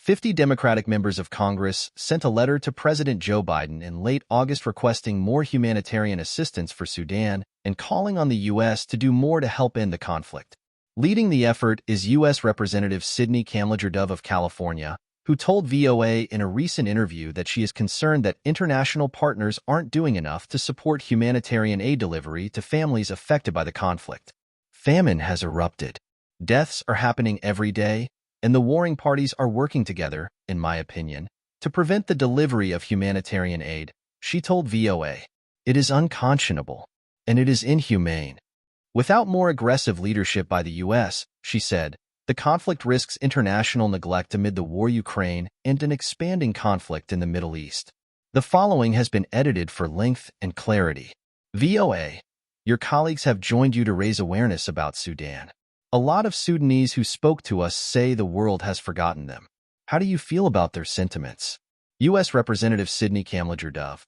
50 Democratic members of Congress sent a letter to President Joe Biden in late August requesting more humanitarian assistance for Sudan and calling on the U.S. to do more to help end the conflict. Leading the effort is U.S. Representative Sydney Kamlager-Dove of California, who told VOA in a recent interview that she is concerned that international partners aren't doing enough to support humanitarian aid delivery to families affected by the conflict. Famine has erupted. Deaths are happening every day, and the warring parties are working together, in my opinion, to prevent the delivery of humanitarian aid, she told VOA. It is unconscionable, and it is inhumane. Without more aggressive leadership by the U.S., she said, the conflict risks international neglect amid the war in Ukraine and an expanding conflict in the Middle East. The following has been edited for length and clarity. VOA, your colleagues have joined you to raise awareness about Sudan. A lot of Sudanese who spoke to us say the world has forgotten them. How do you feel about their sentiments? U.S. Representative Sydney Kamlager-Dove.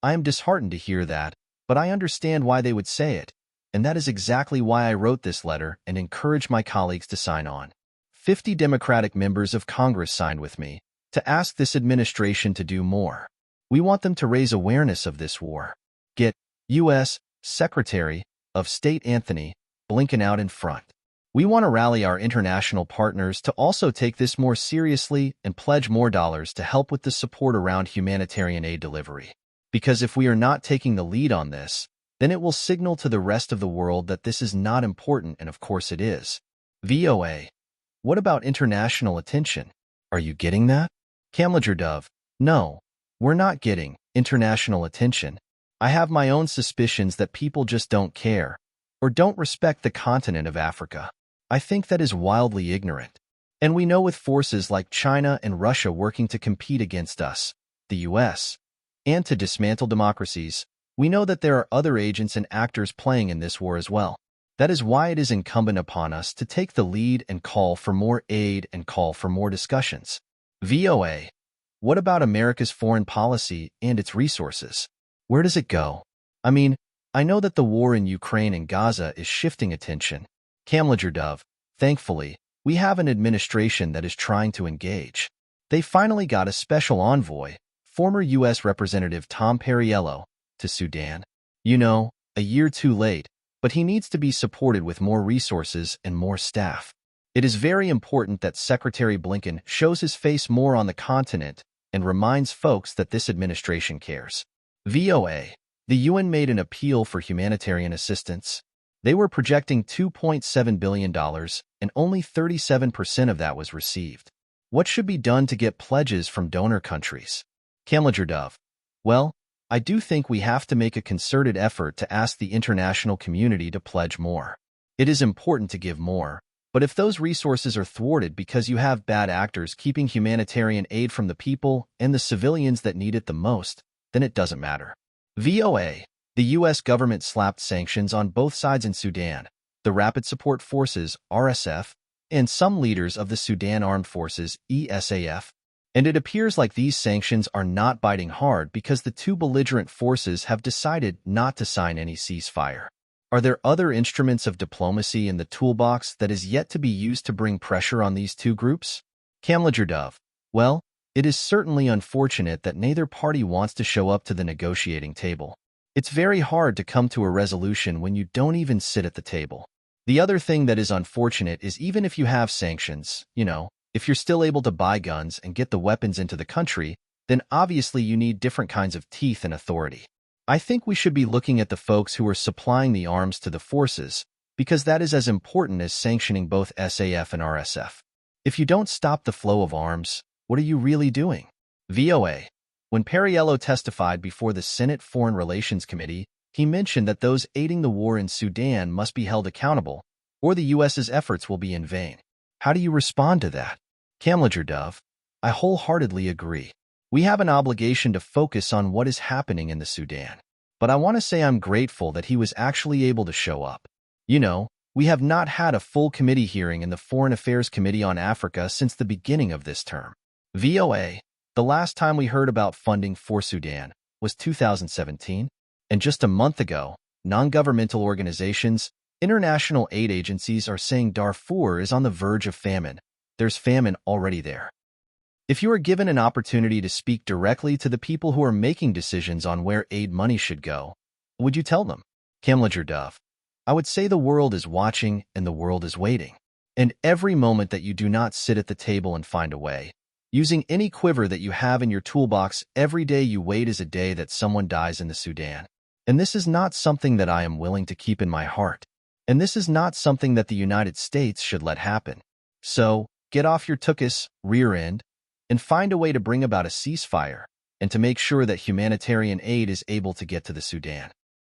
I am disheartened to hear that, but I understand why they would say it, and that is exactly why I wrote this letter and encourage my colleagues to sign on. 50 Democratic members of Congress signed with me to ask this administration to do more. We want them to raise awareness of this war. Get U.S. Secretary of State Anthony Blinken out in front. We want to rally our international partners to also take this more seriously and pledge more dollars to help with the support around humanitarian aid delivery. Because if we are not taking the lead on this, then it will signal to the rest of the world that this is not important, and of course it is. VOA. What about international attention? Are you getting that? Kamlager-Dove. No, we're not getting international attention. I have my own suspicions that people just don't care or don't respect the continent of Africa. I think that is wildly ignorant. And we know with forces like China and Russia working to compete against us, the U.S., and to dismantle democracies, we know that there are other agents and actors playing in this war as well. That is why it is incumbent upon us to take the lead and call for more aid and call for more discussions. VOA. What about America's foreign policy and its resources? Where does it go? I mean, I know that the war in Ukraine and Gaza is shifting attention. Kamlager-Dove. Thankfully, we have an administration that is trying to engage. They finally got a special envoy, former U.S. Representative Tom Perriello, to Sudan. You know, a year too late, but he needs to be supported with more resources and more staff. It is very important that Secretary Blinken shows his face more on the continent and reminds folks that this administration cares. VOA. The UN made an appeal for humanitarian assistance. They were projecting $2.7 billion, and only 37% of that was received. What should be done to get pledges from donor countries? Kamlager-Dove. Well, I do think we have to make a concerted effort to ask the international community to pledge more. It is important to give more, but if those resources are thwarted because you have bad actors keeping humanitarian aid from the people and the civilians that need it the most, then it doesn't matter. VOA. The U.S. government slapped sanctions on both sides in Sudan, the Rapid Support Forces, RSF, and some leaders of the Sudan Armed Forces, ESAF. And it appears like these sanctions are not biting hard because the two belligerent forces have decided not to sign any ceasefire. Are there other instruments of diplomacy in the toolbox that is yet to be used to bring pressure on these two groups? Kamlager-Dove. Well, it is certainly unfortunate that neither party wants to show up to the negotiating table. It's very hard to come to a resolution when you don't even sit at the table. The other thing that is unfortunate is even if you have sanctions, if you're still able to buy guns and get the weapons into the country, then obviously you need different kinds of teeth and authority. I think we should be looking at the folks who are supplying the arms to the forces, because that is as important as sanctioning both SAF and RSF. If you don't stop the flow of arms, what are you really doing? VOA. When Perriello testified before the Senate Foreign Relations Committee, he mentioned that those aiding the war in Sudan must be held accountable, or the U.S.'s efforts will be in vain. How do you respond to that? Kamlager-Dove. I wholeheartedly agree. We have an obligation to focus on what is happening in the Sudan. But I want to say I'm grateful that he was actually able to show up. We have not had a full committee hearing in the Foreign Affairs Committee on Africa since the beginning of this term. VOA. The last time we heard about funding for Sudan was 2017, and just a month ago, non-governmental organizations, international aid agencies are saying Darfur is on the verge of famine. There's famine already there. If you are given an opportunity to speak directly to the people who are making decisions on where aid money should go, what would you tell them? Kamlager-Dove: I would say the world is watching and the world is waiting. And every moment that you do not sit at the table and find a way, using any quiver that you have in your toolbox, every day you wait is a day that someone dies in the Sudan. And this is not something that I am willing to keep in my heart. And this is not something that the United States should let happen. So, get off your tuchus, rear end, and find a way to bring about a ceasefire and to make sure that humanitarian aid is able to get to the Sudan.